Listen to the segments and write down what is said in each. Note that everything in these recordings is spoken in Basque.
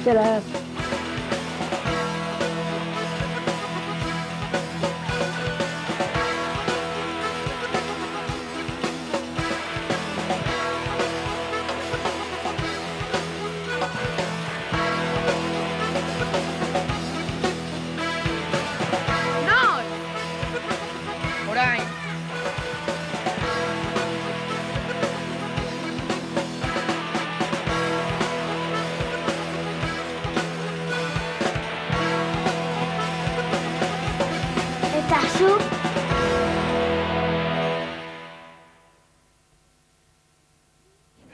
Gracias. Eta zu?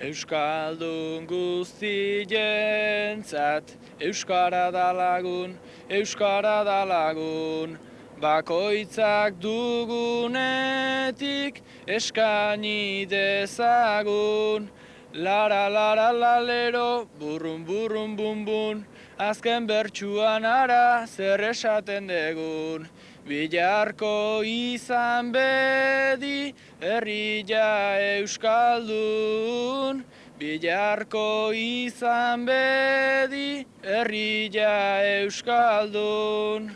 Euskaldun guztientzat, euskara da lagun, euskara da lagun. Bakoitzak dugunetik eskaini dezagun. Lara, lara, lalero, burrun, burrun, bun, bun. Azken bertsuan ara zer esaten degun. Bilarko izan bedi, herria euskaldun. Bilarko izan bedi, herria euskaldun.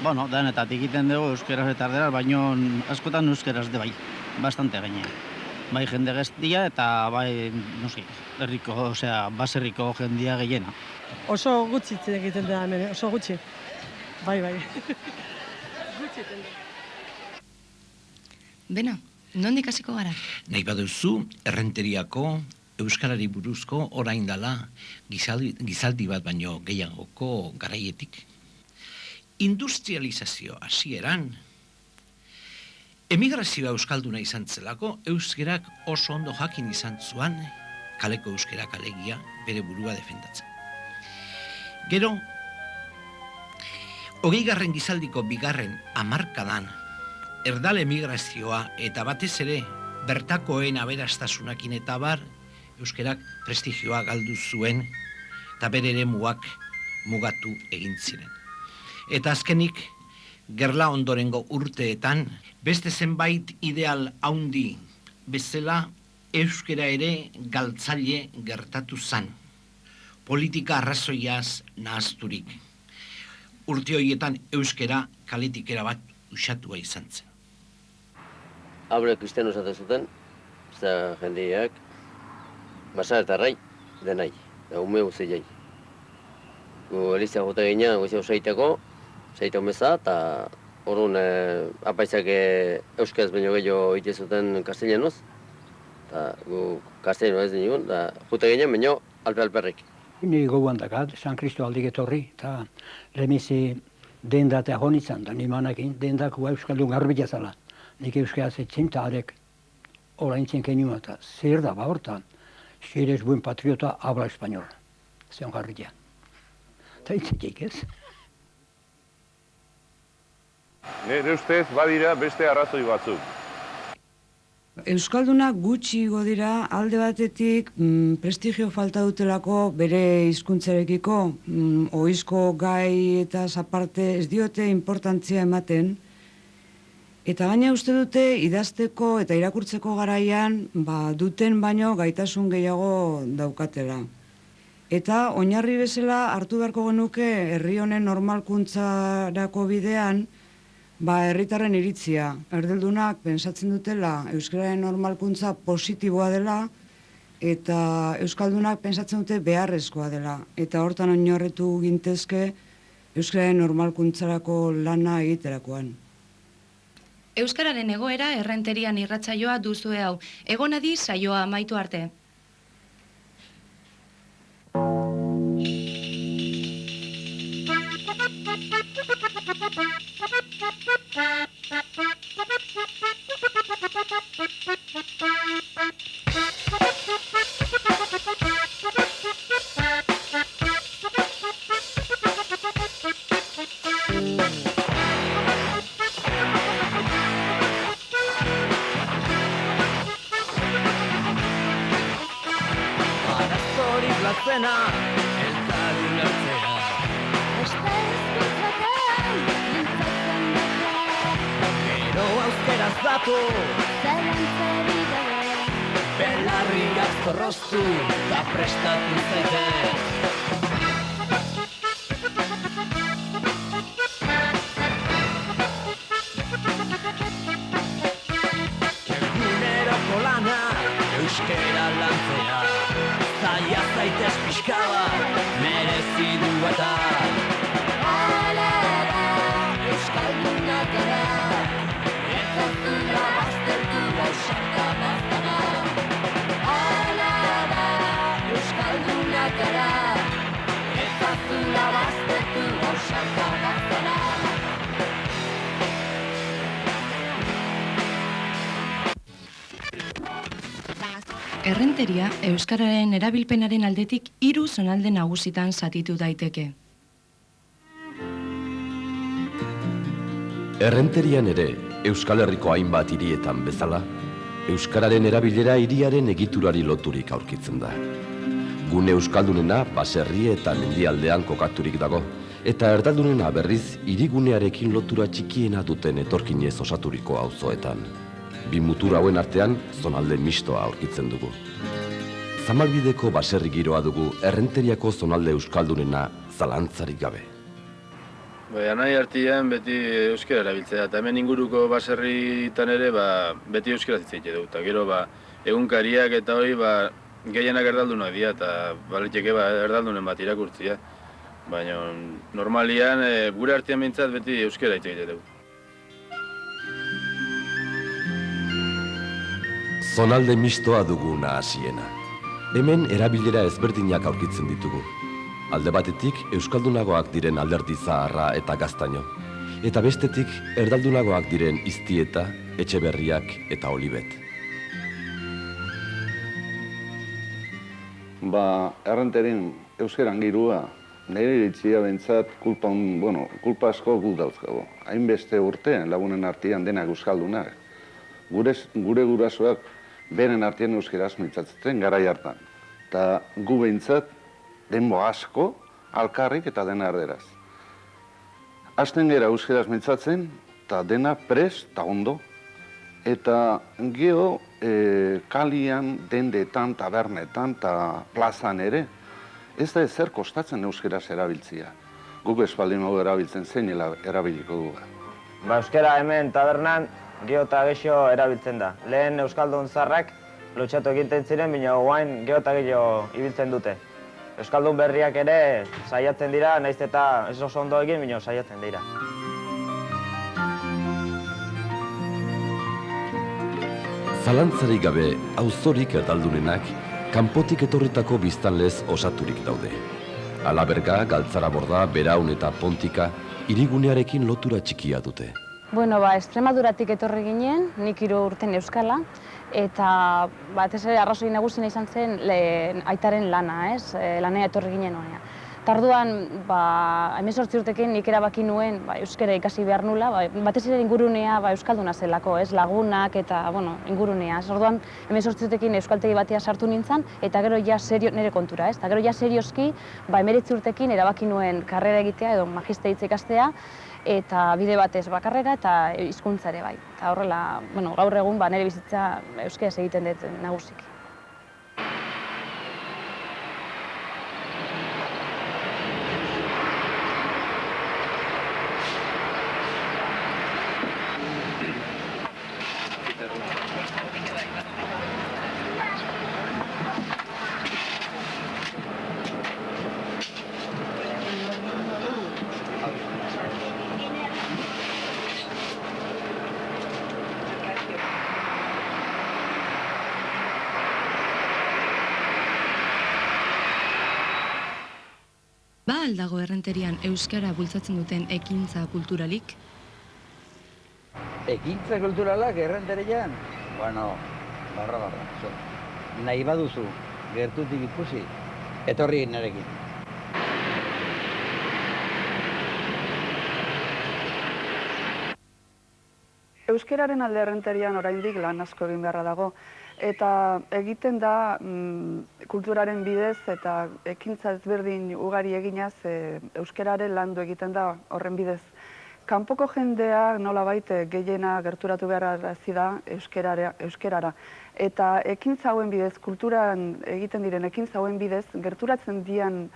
Bueno, danetatik egiten dugu euskeraz eta erderaz, baina askotan euskeraz de bai, bastante gaine. Bai jende gaztia eta bai, noski, herriko, osea, baserriko jendia gehiena. Oso gutxi egiten da hemen, oso gutxi. Bai. Gutxi egiten da. Beno, nondik hasiko gara? Nahi baduzu, errenteriako, euskarari buruzko orain dala gizaldi bat baino gehiagoko garaietik. Industrializazio hasieran, emigrazioa euskalduna izan zelako, euskerak oso ondo jakin izan zuan, kaleko euskerak alegia bere burua defendatzen. Gero, 20. gizaldiko 2. hamarkadan, erdal emigrazioa eta batez ere bertakoen aberastasunakin eta bar, euskerak prestigioa galdu zuen eta bere eremuak mugatu egin ziren. Eta azkenik, gerla ondorengo urteetan, beste zenbait ideal haundi bezala euskera ere galtzaile gertatu zan. Politika arrazoiaz nahazturik. Urte horietan euskera kaletik erabat usatua izan zen. Abre kristiano esaten zuten, eta jendeak, basa eta arrai, denai, da ume guztiai. Gu elizia jota gina, guzio zaiteko, zaita umeza, eta orduan apaizak euskaz baino gehiago ite zuten kastelianoz, eta gu kasteliano ez dinigun, eta jota gina baino alperrik. Ni goguan dakat, San Kristo aldik etorri, eta lemizi denda eta honitzan, da nimanakin dendako euskaldun garbila zala. Nik euskaz etxinta arek oraintzen kenua, eta zer da ba hortan, si eres buen patriota, habla español. Zeon garritia. Eta itzetik ez. Nire ustez badira beste arrazoi batzuk. Euskaldunak gutxi igo dira alde batetik prestigio falta dutelako bere hizkuntzarekiko, ohizko gai eta aparte ez diote inportantzia ematen, eta gaina uste dute idazteko eta irakurtzeko garaian duten baino gaitasun gehiago daukatela. Eta oinarri bezala hartu beharko genuke herri honen normalkuntzarako bidean herritarren iritzia. Erdaldunak pentsatzen dutela euskararen normalkuntza positiboa dela eta euskaldunak pentsatzen dute beharrezkoa dela. Eta hortan oinarritu gintezke euskararen normalkuntzarako lana egiterakoan. Euskararen egoera errenterian irratsaioa duzue hau. Egon adi saioa amaitu arte. Arazorik latzena, elkar ulertzea. Beste hizkuntzetan mintzatzen dute. Gero euskeraz datu, Zalantzarik gabe. belarriak zorroztu, eta prestatu zaitez. Errenteria, euskararen erabilpenaren aldetik 3 zonalde nagusitan zatitu daiteke. Errenterian ere, Euskal Herriko hainbat hirietan bezala, euskararen erabilera hiriaren egiturari loturik aurkitzen da. Gune euskaldunena baserri eta mendialdean kokaturik dago, eta erdaldunena berriz hirigunearekin lotura txikiena duten etorkinez osaturiko auzoetan. Bi mutur hauen artean zonalde mistoa aurkitzen dugu. Zamalbideko baserri giroa dugu Errenteriako zonalde euskaldunena zalantzarik gabe. Anai artean beti euskara erabiltzea, eta hemen inguruko baserritan ere beti euskara zitzeite du. Eta gero egunkariak eta hori gehienak erdaldunak dira, eta baliteke erdaldunen bat irakurtzia. Baina normalian gure artean behintzat beti euskara zitzeite du. Zonalde mistoa dugu nahasiena. Hemen erabilera ezberdinak aurkitzen ditugu. Alde batetik euskaldunagoak diren Alderdi Zaharra eta Gaztaino, eta bestetik erdaldunagoak diren Iztieta, Etxeberriak eta Olibet. Errenterin euskeran girua, nire iritzia bentsat kulpa asko guk dauzkago. Hainbeste urtean lagunen artean denak euskaldunak. Gure gurasoak beren artean euskeraz mintzatzen garai hartan. Eta gu bentsat denbo asko, alkarrik eta dena erderaz. Hasten gera euskeraz mintzatzen, eta dena prest eta ondo. Eta geho kalian, dendetan, tabernetan eta plazan ere, ez da ezer kostatzen euskeraz erabiltzia. Guk espaldin hau erabiltzen zein erabiliko dugu. Euskera hemen tabernan geho eta gexo erabiltzen da. Lehen euskaldun zarrak lotxatu egiten ziren, baina guain geho eta gehiago ibiltzen dute. Euskaldun berriak ere saiatzen dira, nahiz eta ez oso ondo egin, baina saiatzen dira. Zalantzarik gabe, auzorik erdaldunenak, kanpotik etorritako biztanlez osaturik daude. Alaberga, Galtzaraborda, Beraun eta Pontika, hirigunearekin lotura txikia dute. Extremaduratik etorri ginen, nik 3 urten euskala, eta batez ere arrazoi nagusina izan zen aitaren lana, lanea etorri ginen honea. Tarduan, 18 urtekin nik erabaki nuen euskara ikasi behar nula, batez ere ingurunea euskalduna zelako, lagunak eta ingurunea. Orduan, 18 urtekin euskaltegi batea sartu nintzen, eta gero ja nire kontura, eta gero ja serioski, 19 urtekin erabaki nuen karrera egitea edo magisteritza ikastea, eta bide batez bakarrera eta hizkuntza ere bai. Eta horrela, gaur egun nire bizitza euskaraz egiten dut nagusiki. Aldago Errenterian euskara bultzatzen duten ekintza kulturalik? Ekintza kulturalak Errenterian? Barra. Nahi baduzu, gertutik ikusi, etorri narekin. Euskararen alde Errenterian oraindik lan asko egin beharra dago. Eta egiten da kulturaren bidez eta ekintza ezberdin ugari eginaz euskararen landu egiten da horren bidez. Kanpoko jendea nolabait gehiena gerturatu beharrazi da euskarara. Eta ekintza hauen bidez, kulturan egiten diren ekintza hauen bidez, gerturatzen dian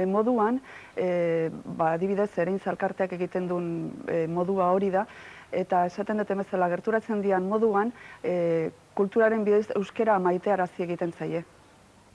moduan, adibidez erein zalkarteak egiten duen modua hori da, eta esaten dut emezela gerturatzen dian moduan, kulturaren bidez euskara maitearazi egiten zaie.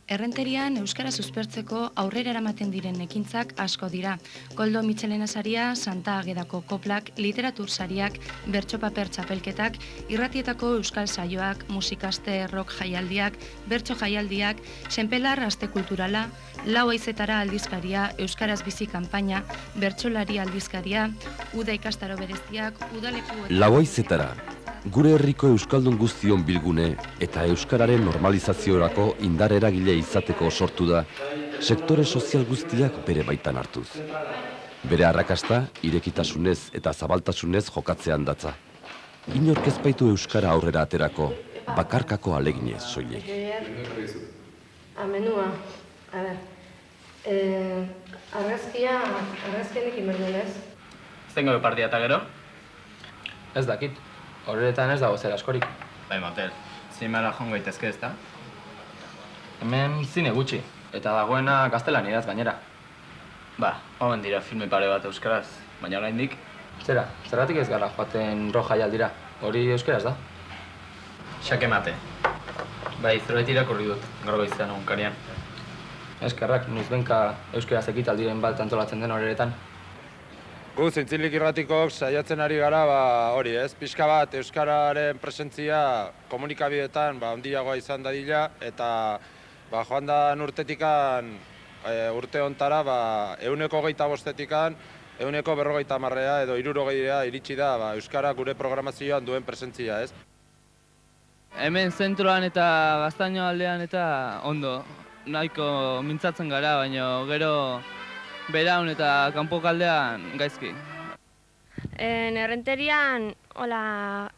Errenterian euskara suspertzeko aurrera eramaten diren ekintzak asko dira. Koldo Mitxelena saria, Santa Agedako koplak, literatur sariak, bertso-paper txapelketak, irratietako euskal saioak, musikaste rock jaialdiak, bertso jaialdiak, senpelar aste kulturala, Lau haizetara aldizkaria, euskaraz bizi kanpaina, bertsolari aldizkaria, uda ikastaro bereziak, udaleku... Lau haizetara, Gure herriko euskaldun guztion bilgune eta euskararen normalizaziorako indar eragile izateko sortu da sektore sozial guztiak bere baitan hartuz. Bere arrakasta irekitasunez eta zabaltasunez jokatzean datza. Inork ez baitu euskara aurrera aterako, bakarkako aleginez soilik. Menua, a ber, argazkienekin berdunez. Zengo partia eta gero? Ez dakit, horretan ez dago zer askorik. Bai, motel, zinemara joan gaitezke ez da? Hemen zine gutxi, eta dagoena gaztelaniaz gainera. Ba, homen dira filme pare bat euskaraz, baina oraindik. Zergatik ez gara joaten roja jaldira, hori euskaraz da? Xake mate. Bai, zerbait irakurri dut, gaur goizean egunkarian. Eskerrak, noizbenka euskaraz ekitaldiren bat antolatzen den horretan. Gu Zintzilik irratikok saiatzen ari gara, hori ez, pixka bat euskararen presentzia komunikabideetan handiagoa izan dadila, eta joan da urtetikan, urte hontara, 125-etikan, 150 edo 60 iritsi da euskara gure programazioan duen presentzia, ez? Hemen zentroan eta Gaztaino aldean eta ondo, nahiko mintzatzen gara, baina gero beraun eta kanpokaldean gaizki. Errenterian,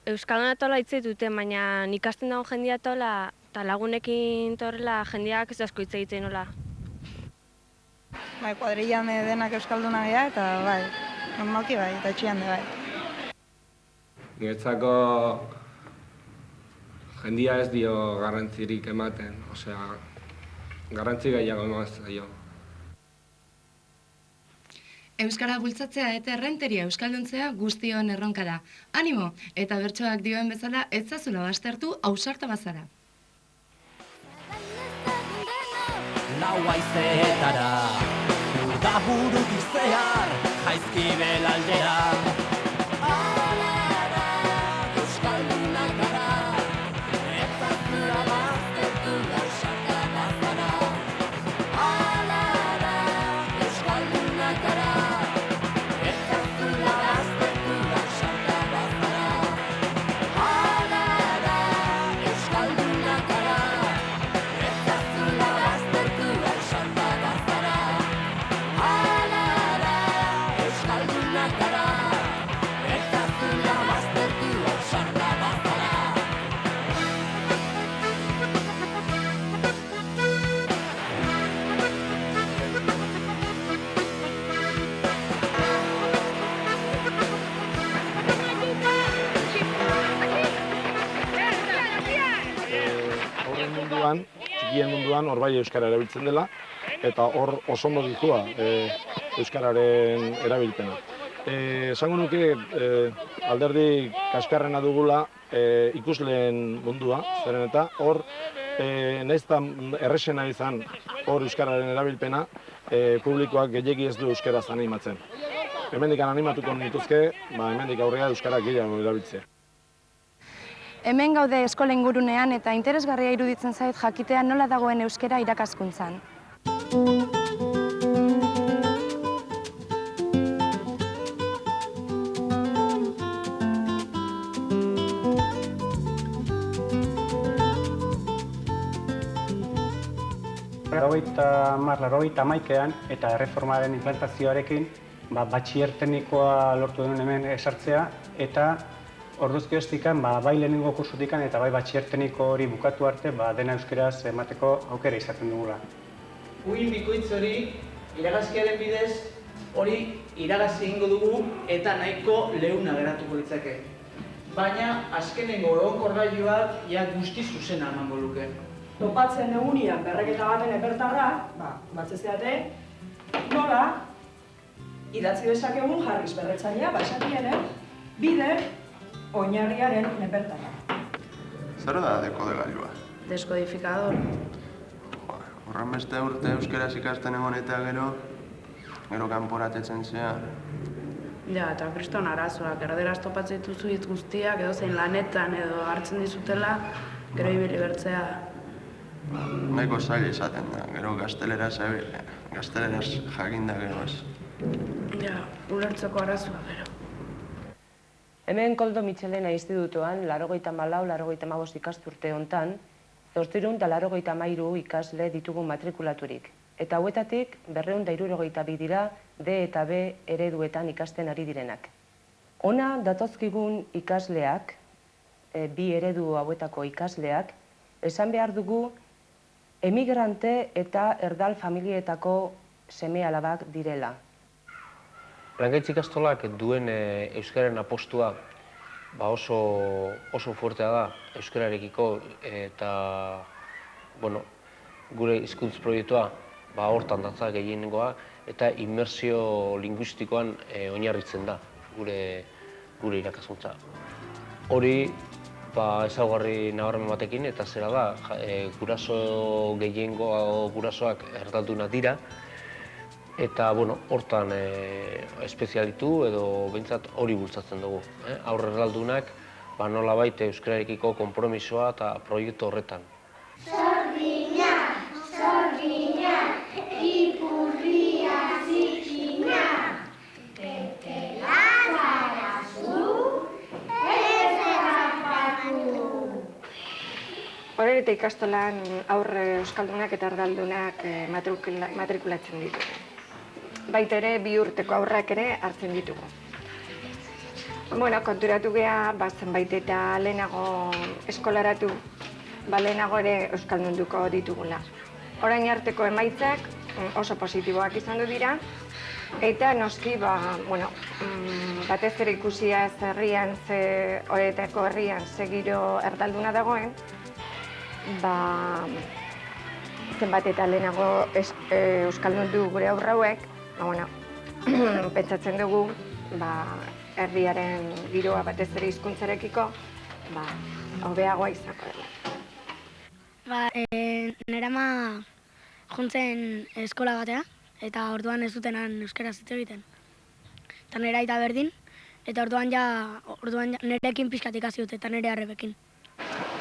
euskalduna tola hitz dute, baina ikasten dago jendia tola, eta lagunekin torrela jendeak ez asko hitz egiten nola. Bai, kuadrillan denak euskalduna gara, eta bai, normalki bai, eta etxian de bai. Niretzako jendia ez dio garrantzirik ematen, osea, garrantzi gehiago emaz zaio. Euskara bultzatzea eta errenteria euskalduntzea guztion erronka da. Animo, eta bertsoak dioen bezala ez zazula baztertu ausarta bazara. Lau haizeetara, urda burutik zehar, jaizki belaldera. Alara, euskaldunak gara, ez zazula baztertu gauzaka bazara. Alara, euskaldunak gara, ez zazula baztertu gauzaka bazara. Alara, euskaldunak gara, ez zazula baztertu gauzaka bazara. Alara, euskaldunak gara, ez zazula baztertu gauzaka bazara. Horren munduan, txikien munduan, hor bai euskara erabiltzen dela, eta hor oso ondo ditua euskararen erabilpena. Esango nuke alderdi kaskarrena dugula ikusleen mundua, zeren eta hor nahiz eta errexena izan hor euskararen erabilpena, publikoak gehiegi ez du euskaraz animatzen. Hemendik animatuko nituzke, hemendik aurrera euskara gehiago erabiltzea. Hemen gaude eskola ingurunean eta interesgarria iruditzen zait jakitea nola dagoen euskara irakaskuntzan. Laurogeita hamaikean eta erreformaren implantazioarekin batxiler teknikoa lortu denuen hemen esartzea eta orduzkioztikan bai lehenengo kursutikan eta bai batxiler tekniko hori bukatu arte dena euskeraz emateko aukera izaten dugula. Uin bikoitz hori iragazkiaren bidez hori iragazi egingo dugu eta nahiko leuna geratuko litzake. Baina azkenengo egonkorgailuak guzti zuzena emango luke. Topatzen egunean berreketa baten epertarra, batzezeate, nola idatzi dezakegun jarriz berretzailea, esatiene, bide oinarriaren epertarra. Zer da dekodegailua? Descodificador. Horren beste urte euskeraz ikasten egon eta gero kanporatetzen zea. Ja, eta kriston arazoak, erderaz topatzen dituzu hitz guztiak, edo zein lanetan edo hartzen dizutela, gero ibili bertzea. Nahiko zaila izaten da, gero gazteleraz jakinda gero ez. Ja, ulertzeko arazoa gero. Hemen Koldo Mitxelena institutuan, 84-85 ikasturte hontan, 283 ikasle ditugu matrikulaturik. Eta hauetatik 262 dira D eta B ereduetan ikasten ari direnak. Ona datozkigun ikasleak, bi eredu hauetako ikasleak, esan behar dugu emigrante eta erdal familietako seme-alabak direla. Langaitz ikastolak duen euskararen apostua oso fuertea da euskararekiko eta gure hizkuntz proiektua hortan datza gehiengoa eta immersio linguistikoan oinarritzen da gure irakaskuntza. Hori ezaugarri nabarmen batekin eta zera da guraso gehiengoa gurasoak erdaldunak dira eta hortan espezialitu edo behintzat hori bultzatzen dugu. Aurre erdaldunak nolabait euskararekiko konpromisoa eta proiektu horretan. Sordina, sordina, ipurria zikina, betela zarazu, ez errapatu. Horreta ikastolan aurre euskaldunak eta erdaldunak matrikulatzen ditugu. Baita ere, 2 urteko aurrak ere hartzen ditugu. Konturatu geha, zenbait eta lehenago eskolaratu, lehenago ere euskaldunduko ditugula. Orain arteko emaitzak oso positiboak izan du dira, eta noski, batez ere ikusia herrian, horretako herrian segiro erdalduna dagoen, zenbat eta lehenago euskaldundu gure aurrauek, pentsatzen dugu, herriaren giroa batez ere hizkuntzarekiko, hobeagoa izango dela. Nerama juntzen eskola batera, eta orduan ez dutenan euskaraz hitz egiten. Eta nera aita berdin, eta orduan nerekin pixkat ikasi dut, eta nere arrebekin.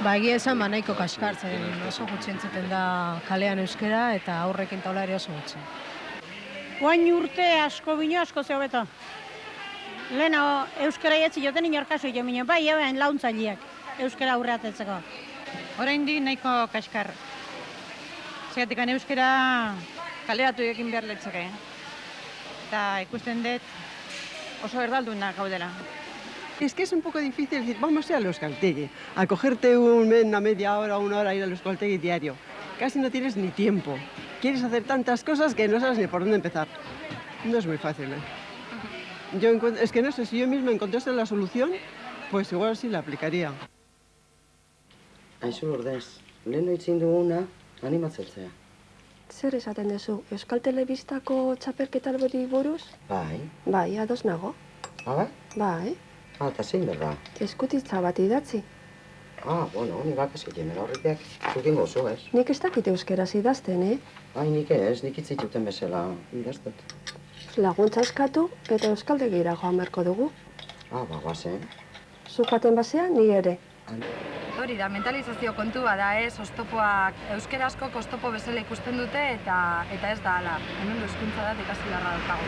Egia esan nahiko kaskartzen, oso gutxi entzuten da kalean euskara eta aurrekin taula ere oso gutxi. Oain urte asko bino asko zeo beto. Lehena euskara jetzi joten inorkaso jo bino, hauen launtzaileak euskara aurreatetzeko. Oraindik nahiko kaskar. Zergatik euskara kaleratu egin behar letzake. Eta ikusten dut oso erdaldunak gaudela. Es que es un poco difícil decir, vamos a ir al euskaltegi, a cogerte una media hora o 1 hora a ir al euskaltegi diario. Casi no tienes ni tiempo. Quieres hacer tantas cosas que no sabes ni por dónde empezar. No es muy fácil, es que no sé, si yo misma encontrase la solución, pues igual sí la aplicaría. Aizu Lourdes, lehen itzin duguna animatzeltzea. Zer esaten duzu, Euskal Telebistako txapelketa beti buruz? Bai, ados nago. Bai. Eta zein berda? Eskutitza bat idatzi. Nik bakasik horretiak zukin gozu, ez? Nik ez dakit euskeraz idazten, Nik ez, nik itzituten bezala idaztet. Laguntza eskatu eta euskaldegira joan beharko dugu. Guazen. Zukaten basea, ni ere. Hori da, mentalizazio kontu bada, oztopoak euskerazko oztopo bezala ikusten dute eta ez da hala. Hemen hizkuntza da ikasi beharra daukagu.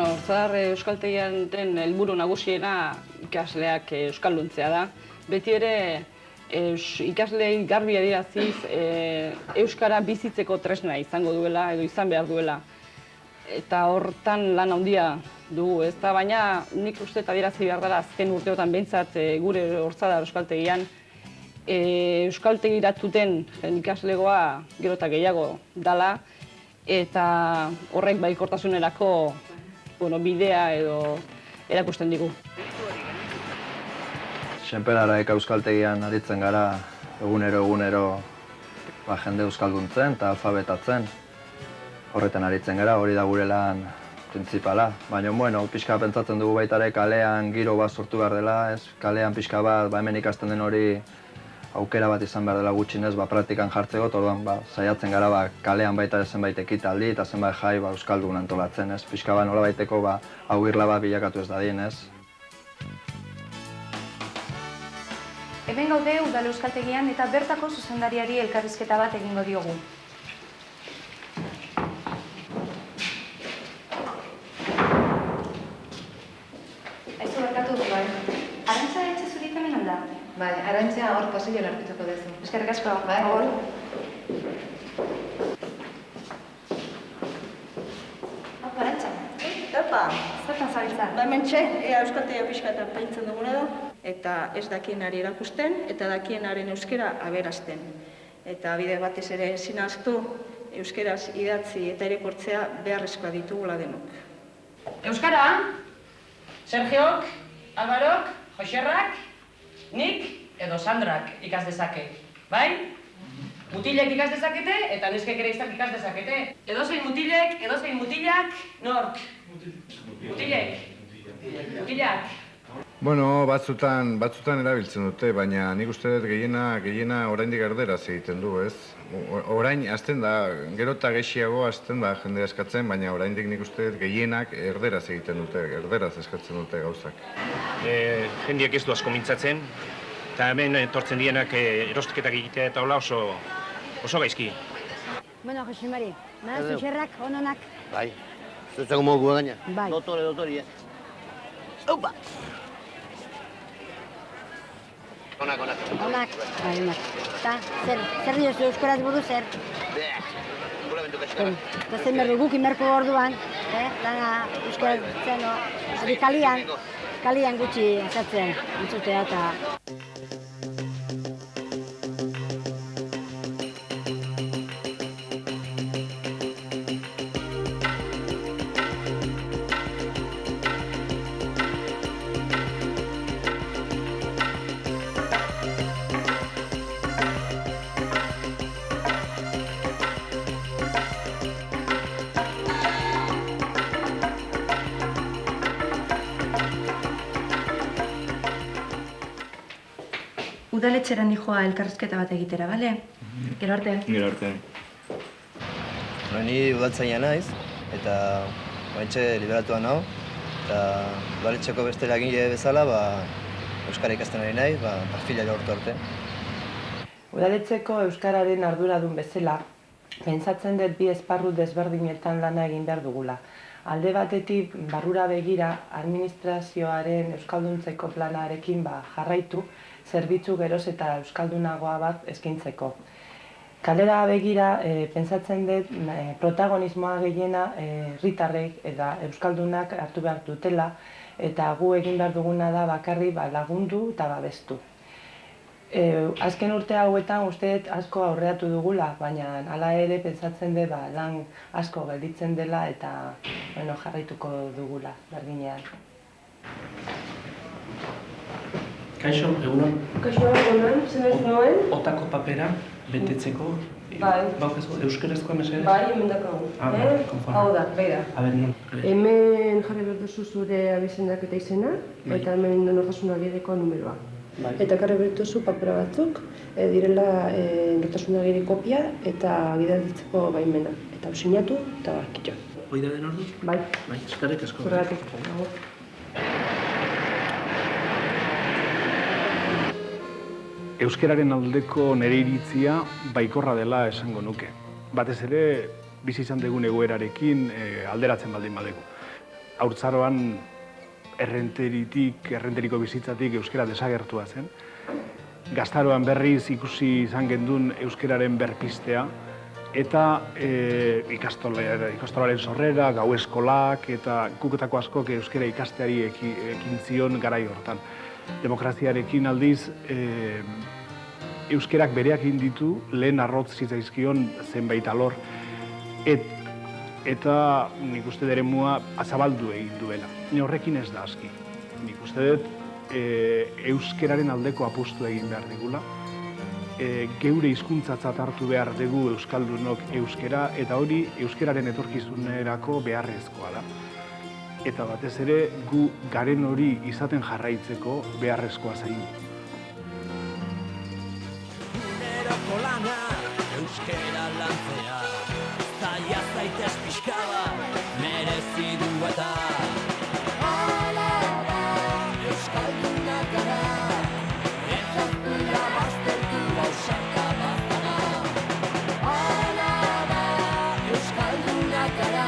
Hortzadar euskaltegian den helburu nagusiena ikasleak euskalduntzea da. Beti ere ikasleei garbi adieraziz euskara bizitzeko tresna izango duela edo izan behar duela. Eta hortan lan handia dugu, ez da, baina nik uste eta adierazi behar dara azken urteotan behintzat gure Hortzadar euskaltegian euskaltegiratuten ikaslegoa gero eta gehiago dala eta horrek baikortasunerako bidea edo erakusten digu. Senperaraek euskaltegian aritzen gara egunero jende euskalduntzen eta alfabetatzen. Horretan aritzen gara, hori da gure lan printzipala. Baina, pixka pentsatzen dugu baita ere kalean giro bat sortu behar dela, kalean pixka bat hemen ikasten den hori aukera bat izan behar dela gutxinez praktikan jartzeko, orduan saiatzen gara kalean baita zenbait ekitaldi eta zenbait jai euskaldun antolatzen, pixka bat nola baiteko augirla bat bilakatu ez dadin, Hemen gaude udal euskaltegian eta bertako zuzendariari elkarrizketa bat egingo diogu. Aizu barkatu du, bai. Arantza etxe zurik hemen alda? Bai, Arantza hor pasilloan hartuko duzu. Eskerrik asko. Bai. Arantza. Epa! Zertan zabiltza? Ba hementxe, ea euskaltegia pixka eta paintzen duguna da, eta ez dakienari erakusten, eta dakienaren euskera aberazten. Eta bide batez ere ezin ahaztu, euskeraz idatzi eta irakurtzea beharrezkoa ditugula denok. Euskara, Sergiok, Alvarok, Joserrak, nik edo Sandrak ikas dezake, bai? Mutilek ikas dezakete eta neskek ere ikas dezakete. Edozein mutilek, edozein mutilak, nork? Mutilek. Mutilak. Bueno, batzutan erabiltzen dute, baina nik uste dut gehiena oraindik erderaz egiten du, ez? Orain hasten da, gero eta gehiago hasten da jende eskatzen, baina oraindik nik uste dut gehienak erderaz egiten dute, erderaz eskatzen dute gauzak. Jendeak ez du asko mintzatzen, eta hemen etortzen dienak erosketak egitea eta hola oso gaizki. Bueno, Jose Mari, nahaz uxerrak, ononak. Bai, zutzeko mogu gaina. Bai. Dotori, Aupa! Onak. Onak, bai, onak. Eta, zer diozu euskaraz buru zer? Gulamentu kaskara. Eta zen berdu guk inberko orduan, lana euskaraz zeno, hori kalian gutxi esatzen, entzutea eta... Udaletxeran nijoa elkarrizketa bat egitera, bale? Gero arte. Gero arte. Ni udaltzaina naiz, eta oraintxe liberatua nago, eta udaletxeko beste eragile bezala, euskara ikasten ari naiz, perfila lortu arte. Udaletxeko euskararen arduradun bezala, pentsatzen dut bi esparru desberdinetan lana egin behar dugula. Alde batetik, barrura begira, administrazioaren euskalduntzeko planarekin jarraitu, zerbitzu geroz eta euskaldunagoa bat eskaintzeko. Kalera begira, pentsatzen dut protagonismoa gehiena herritarrek eta euskaldunak hartu behar dutela, eta gu egin behar duguna da bakarri lagundu eta babestu. Azken urte hauetan uste asko aurreatu dugula, baina hala ere pentsatzen dut lan asko gelditzen dela eta jarraituko dugula berdinean. Kaixo, egunon? Kaixo, egunon, zen ez nuen? Otako papera, betetzeko. Bai. Baukazu, euskarazkoa mesedez? Bai, hemen dakagu. Hau da, beira. Hemen jarri behar duzu zure abizenak eta izena, eta hemen nortasunagiriko numeroa. Eta karri behar duzu papera batzuk, direla nortasunagiri kopia eta bidalditzeko baimena. Eta sinatu eta kitxo. Hoi da den ordu? Bai. Bai, eskerrik asko. Zurgatik. Euskararen aldeko nire iritzia baikorra dela esango nuke. Batez ere, bizi izan dugun egoerarekin alderatzen baldin badegu. Haurtzaroan errenteriko bizitzatik euskara desagertua zen. Gaztaroan berriz ikusi izan gendun euskararen berpistea, eta ikastolaren sorrera, gau eskolak eta kuketako askok euskara ikasteari ekin zion garai hortan. Demokraziarekin aldiz, euskerak bereak ditu lehen arrotz zitzaizkion zenbait alor, eta nik uste dut eremua azabaldu egin duela. Horrekin ez da aski. Nik uste dut euskeraren aldeko apustu egin behar digula, geure hizkuntzatzat hartu behar dugu euskaldunok euskera, eta hori euskeraren etorkizunerako beharrezkoa da. Eta batez ere, gu garen hori izaten jarraitzeko beharrezkoa zain. Uneroko lana, euskera lantzea, zaila zaitez pixka bat, merezi du eta. Hala da, euskaldunak gara, ez aztu bakara,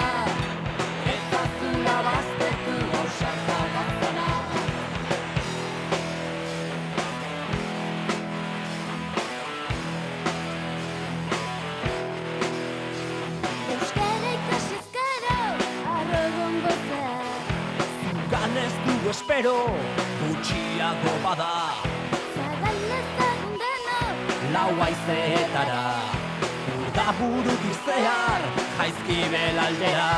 ezazula baztetu ausarta bazana. Euskara ikasiz gero, arro egongo zea. Zugan ez du espero, gutxiago bada, Zabaldezagun denok, lau haizeetara, urdaburu dizehar, jaizkibel aldera.